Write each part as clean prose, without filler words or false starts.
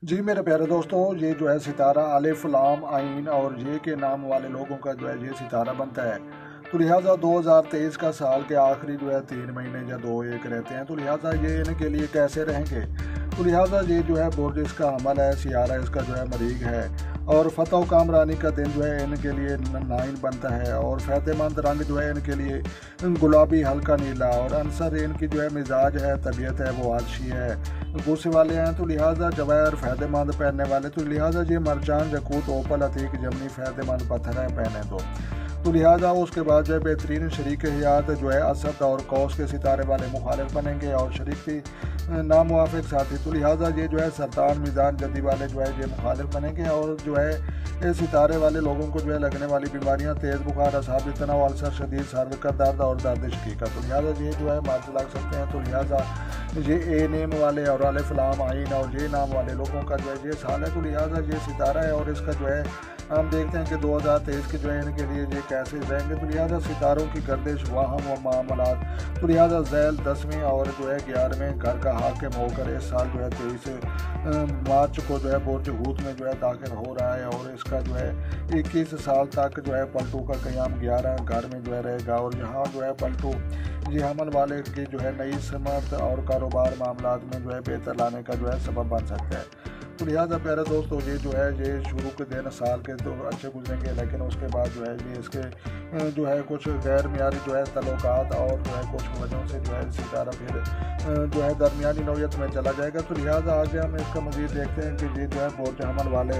جی میرے پیارے دوستوں، یہ جو ہے ستارہ الف لام عین اور یہ کے نام والے لوگوں کا جو ہے یہ ستارہ بنتا ہے۔ تو لہٰذا 2023 کا سال کے آخری جو ہے 3 مہینے یا 2-1 رہتے ہیں، تو لہٰذا یہ ان کے لیے کیسے رہیں گے؟ تو لہٰذا یہ جو ہے برج اس کا حمل ہے، سیارہ اس کا جو ہے مریخ ہے، اور فتح و کامرانی کا دن جو ہے ان کے لیے 9 بنتا ہے، اور فائدہ مند رنگ جو ہے ان کے لیے گلابی ہلکا نیلا، اور عنصر ان کی جو ہے مزاج ہے، طبیعت ہے وہ آتشی ہے، غصے والے ہیں، تو لہٰذا جواہر فائدہ مند پہننے والے، تو لہٰذا یہ مرجان یاقوت اوپل عتیق جمنی فائدہ مند پتھر ہے پہنے تو لہٰذا اس کے بعد جو ہے بہترین شریک حیات جو ہے اسد اور قوس کے ستارے والے مخالف بنیں گے، اور شریک کی ناموافق ساتھی، تو لہٰذا یہ جو ہے سرطان میزان جدی والے جو ہے یہ مخالف بنیں گے، اور جو ہے اس ستارے والے لوگوں کو جو ہے لگنے والی بیماریاں تیز بخار، اعصابی تناؤ، السر شدید سر کا درد اور درد شقیقہ، تو لہٰذا یہ جو ہے مرض لگ سکتے ہیں۔ تو لہٰذا یہ اے نیم والے اور الف لام عین اور یہ نام والے لوگوں کا جو ہے یہ سال ہے، تو لہٰذا یہ ستارہ ہے، اور اس کا جو ہے ہم دیکھتے ہیں کہ 2023 کے جو ہے ان کے لیے یہ کیسے رہیں گے۔ تو لہٰذا ستاروں کی گردش واہم و معاملات، تو لہٰذا ذیل 10ویں اور جو ہے 11ویں گھر کا حاکم ہو کر اس سال جو ہے 23 مارچ کو جو ہے برج حوت میں جو ہے داخل ہو رہا ہے، اور اس کا جو ہے 21 سال تک جو ہے پلٹو کا قیام 11 گھر میں جو ہے رہے گا، اور یہاں جو ہے پلٹو یہ حمل والے کی جو ہے نئی سمت اور کاروبار معاملات میں جو ہے بہتر لانے کا جو ہے سبب بن سکتا ہے۔ تو لہٰذا پیارے دوستو، یہ جو ہے یہ شروع کے دن سال کے تو اچھے گزریں گے، لیکن اس کے بعد جو ہے یہ اس کے جو ہے کچھ غیر معیاری جو ہے تعلقات اور جو ہے کچھ وجہوں سے جو ہے ستارہ پھر جو ہے درمیانی نوعیت میں چلا جائے گا۔ تو لہٰذا آگے ہم اس کا مزید دیکھتے ہیں کہ یہ جو ہے برج حمل والے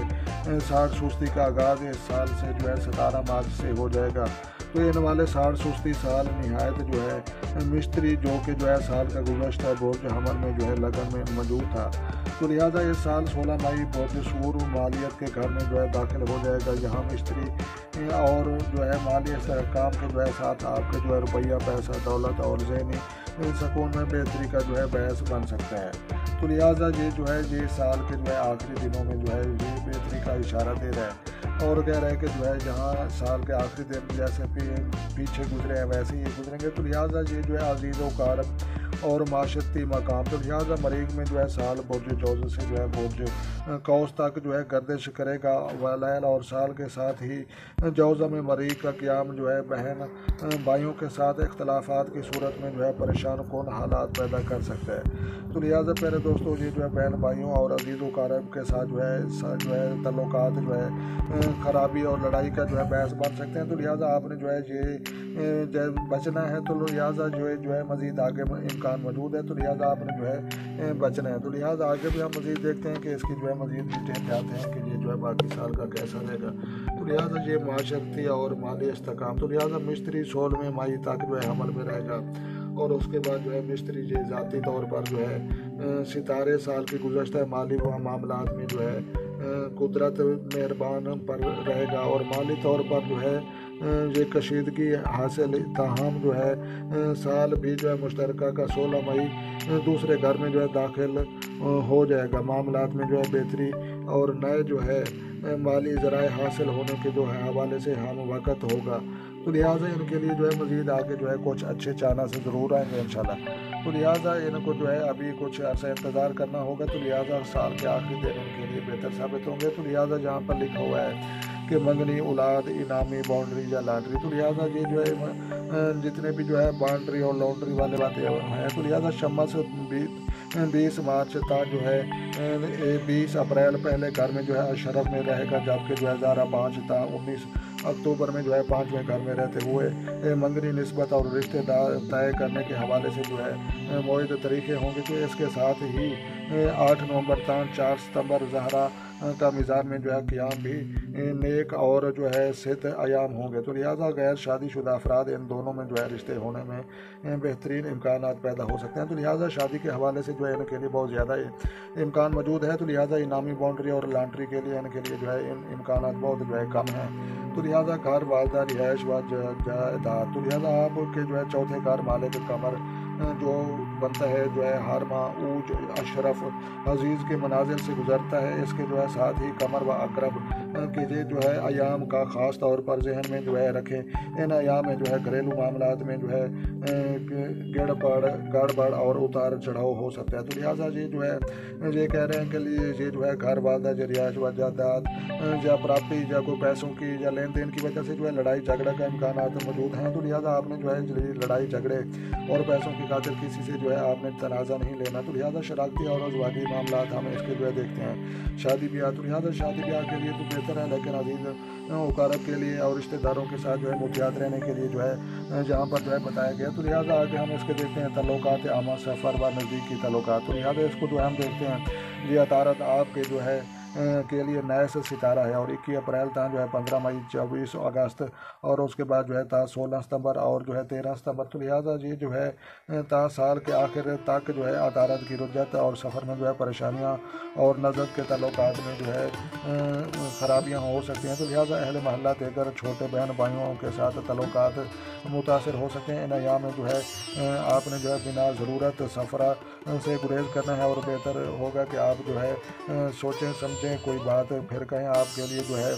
60 سستی کا آغاز اس سال سے جو ہے 17 مارچ سے ہو جائے گا۔ تو ان والے 60 سستی سال نہایت جو ہے مستری جو کہ جو ہے سال کا گزشتہ برج حمل میں جو ہے لگن میں موجود تھا، تو لہٰذا اس سال 16 مئی برج سور مالیت کے گھر میں جو ہے داخل ہو جائے گا۔ یہاں مستری اور جو ہے مالی استحکام کے جو ہے ساتھ آپ کے جو ہے روپیہ، پیسہ، دولت اور ذہنی سکون میں بہتری کا جو ہے باعث بن سکتا ہے۔ تو لہٰذا یہ جو ہے یہ سال کے جو ہے آخری دنوں میں جو ہے یہ بہتری کا اشارہ دے رہا ہے، اور کہہ رہا ہے کہ جو ہے جہاں سال کے آخری دن جیسے پیچھے گزرے ہیں ویسے ہی گزریں گے۔ تو لہٰذا یہ جو ہے عزیز و کارب اور معاشرتی مقام، تو لہٰذا مریخ میں جو ہے سال برج جوزہ سے جو ہے برج قوس تک جو ہے گردش کرے گا ولیل، اور سال کے ساتھ ہی جوزہ میں مریخ کا قیام جو ہے بہن بھائیوں کے ساتھ اختلافات کی صورت میں جو ہے پریشان کن حالات پیدا کر سکتا ہے۔ تو لہٰذا پیارے دوستوں، یہ جو ہے بہن بھائیوں اور عزیز و قارب کے ساتھ جو ہے تعلقات جو ہے خرابی اور لڑائی کا جو ہے باعث بن سکتے ہیں۔ تو لہٰذا آپ نے جو ہے یہ بچنا ہے، تو لہٰذا جو ہے مزید آگے امکان موجود ہے، تو لہٰذا آپ نے جو ہے بچنا ہے۔ تو لہٰذا آگے بھی ہم مزید دیکھتے ہیں کہ اس کی جو ہے مزید ڈیٹیل جاتے ہیں کہ یہ جو ہے باقی سال کا کیسا رہے گا۔ تو لہٰذا یہ معاشرتی اور مالی استحکام، تو لہٰذا مستری 16 مئی تک جو ہے حمل میں رہے گا، اور اس کے بعد جو ہے مستری یہ ذاتی طور پر جو ہے ستارے سال کے گزشتہ مالی و معاملات میں جو ہے قدرت مہربان پر رہے گا، اور مالی طور پر جو ہے یہ کشیدگی حاصل، تاہم جو ہے سال بھی جو ہے مشترکہ کا 16 مئی دوسرے گھر میں جو ہے داخل ہو جائے گا۔ معاملات میں جو ہے بہتری اور نئے جو ہے مالی ذرائع حاصل ہونے کے جو ہے حوالے سے ہم وقت ہوگا۔ تو لہٰذا ان کے لیے جو ہے مزید آگے جو ہے کچھ اچھے چانس ضرور آئیں گے انشاءاللہ۔ تو لہٰذا ان کو جو ہے ابھی کچھ عرصہ انتظار کرنا ہوگا، تو لہٰذا سال کے آخری دن ان کے لیے بہتر ثابت ہوں گے۔ تو لہٰذا جہاں پر لکھا ہوا ہے کہ منگنی، اولاد، انعامی، باؤنڈری یا لاٹری، تو لہٰذا یہ جو ہے جتنے بھی جو ہے باؤنڈری اور لاٹری والے باتیں ہیں، تو لہٰذا شمع سے 20 مارچ تک جو ہے 20 اپریل پہلے گھر میں جو ہے اشرف میں رہے گا، جبکہ جو ہے 5 تا 19 اکتوبر میں جو ہے 5ویں گھر میں رہتے ہوئے منگنی نسبت اور رشتے دار طے کرنے کے حوالے سے جو ہے معاہدہ طریقے ہوں گے، کہ اس کے ساتھ ہی 8 نومبر تا 4 ستمبر زہرہ کا میزان میں جو ہے قیام بھی نیک اور جو ہے صحت ایام ہوں گے۔ تو لہٰذا غیر شادی شدہ افراد ان دونوں میں جو ہے رشتے ہونے میں بہترین امکانات پیدا ہو سکتے ہیں۔ تو لہٰذا شادی کے حوالے سے جو ہے ان کے لیے بہت زیادہ امکان موجود ہے۔ تو لہٰذا انعامی باؤنڈری اور لانٹری کے لیے ان کے لیے جو ہے امکانات بہت جو ہے کم ہیں۔ تو لہٰذا گھر، والدہ، رہائش و جائیداد، تو لہٰذا آپ کے جو ہے چوتھے گھر مالک قمر جو بنتا ہے جو ہے ہر ماہ اوج اشرف عزیز کے منازل سے گزرتا ہے، اس کے جو ہے ساتھ ہی قمر و اقرب کہ یہ جو ہے ایام کا خاص طور پر ذہن میں جو ہے رکھیں۔ ان ایام میں جو ہے گھریلو معاملات میں جو ہے گڑبڑ اور اتار چڑھاؤ ہو سکتا ہے۔ تو لہٰذا یہ جو ہے یہ کہہ رہے ہیں کہ یہ جو ہے گھر والدہ یا رہائش و جائیداد یا پراپرٹی یا کوئی پیسوں کی یا لین دین کی وجہ سے جو ہے لڑائی جھگڑے کا امکانات موجود ہیں۔ تو لہٰذا آپ نے جو ہے لڑائی جھگڑے اور پیسوں کی خاطر کسی سے جو ہے آپ نے تنازع نہیں لینا۔ تو لہٰذا شراکتی اور ازواجی معاملات ہم اس کے جو ہے دیکھتے ہیں۔ شادی بیاہ، تو لہٰذا شادی بیاہ کے لیے تو بہتر ہے، لیکن عزیز اقارب کے لیے اور رشتہ داروں کے ساتھ جو ہے محتاط رہنے کے لیے جو ہے جہاں پر جو ہے بتایا گیا۔ تو لہٰذا آگے ہم اس کے دیکھتے ہیں تعلقات عامہ، سفر و نزدیکی تعلقات۔ تو لہٰذا اس کو جو ہم دیکھتے ہیں یہ عطارد آپ کے جو ہے کے لیے نئے سے ستارہ ہے، اور 21 اپریل تا جو ہے 15 مئی، 24 اگست اور اس کے بعد جو ہے تا 16 ستمبر اور جو ہے 13 ستمبر۔ تو لہٰذا یہ جو ہے تا سال کے آخر تک جو ہے عطارد کی رجت اور سفر میں جو ہے پریشانیاں اور نزد کے تعلقات میں جو ہے خرابیاں ہو سکتی ہیں۔ تو لہٰذا اہل محلہ دیگر چھوٹے بہن بھائیوں کے ساتھ تعلقات متاثر ہو سکتے ہیں۔ ان ایام میں جو ہے آپ نے جو ہے بنا ضرورت سفرہ سے گریز کرنا ہے، اور بہتر ہوگا کہ آپ جو ہے سوچیں سمجھیں کوئی بات پھر کہیں آپ کے لیے جو ہے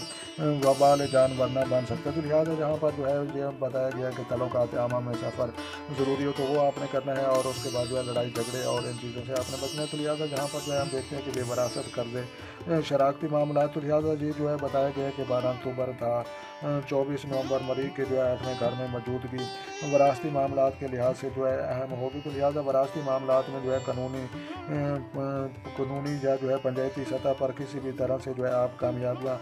وبال جان ورنہ بن سکتا ہے۔ تو لہٰذا جہاں پر جو ہے یہ بتایا گیا کہ تعلقات عامہ میں سفر ضروری ہو تو وہ آپ نے کرنا ہے، اور اس کے بعد جو ہے لڑائی جھگڑے اور ان چیزوں سے آپ نے بچنا ہے۔ تو لہٰذا جہاں پر جو ہے ہم دیکھتے ہیں کہ یہ وراثت، قرضے، شراکتی معاملات، تو لہٰذا یہ جو ہے بتایا گیا کہ 12 اکتوبر تھا 24 نومبر مریخ کے جو ہے اپنے گھر میں موجودگی وراثتی معاملات کے لحاظ سے جو ہے اہم ہوگی۔ تو لہٰذا وراثتی معاملات میں جو ہے قانونی یا جو ہے پنچایتی سطح پر کسی بھی طرح سے جو ہے آپ کامیابیاں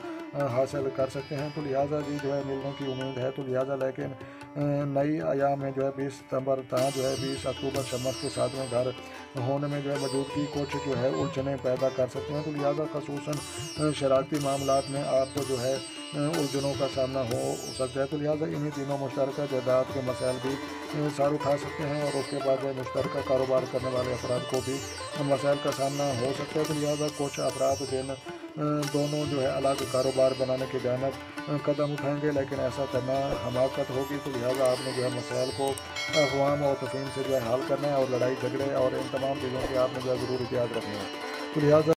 حاصل کر سکتے ہیں۔ تو لہٰذا یہ جو ہے ملنے کی امید ہے۔ تو لہٰذا لیکن نئی ایام میں جو ہے 20 ستمبر تا جو ہے 20 اکتوبر شمس کے ساتھ میں گھر ہونے میں جو ہے موجودگی کچھ جو ہے الجھنیں پیدا کر سکتے ہیں۔ تو لہٰذا خصوصاً شراکتی معاملات میں آپ کو جو ہے الجھنوں کا سامنا ہو سکتا ہے۔ تو لہٰذا انہی دنوں مشترکہ جائیداد کے مسائل بھی سر اٹھا سکتے ہیں، اور اس کے بعد جو ہے مشترکہ کاروبار کرنے والے افراد کو بھی مسائل کا سامنا ہو سکتا ہے۔ تو لہٰذا کچھ افراد دونوں جو ہے الگ کاروبار بنانے کی جانب قدم اٹھائیں گے، لیکن ایسا کرنا حماقت ہوگی۔ تو لہٰذا آپ نے جو ہے مسائل کو اقوام اور تفہیم سے جو ہے حل کرنا ہے، اور لڑائی جھگڑے اور ان تمام چیزوں کی آپ نے جو ہے ضرور احتیاط رکھنا ہے۔ تو لہٰذا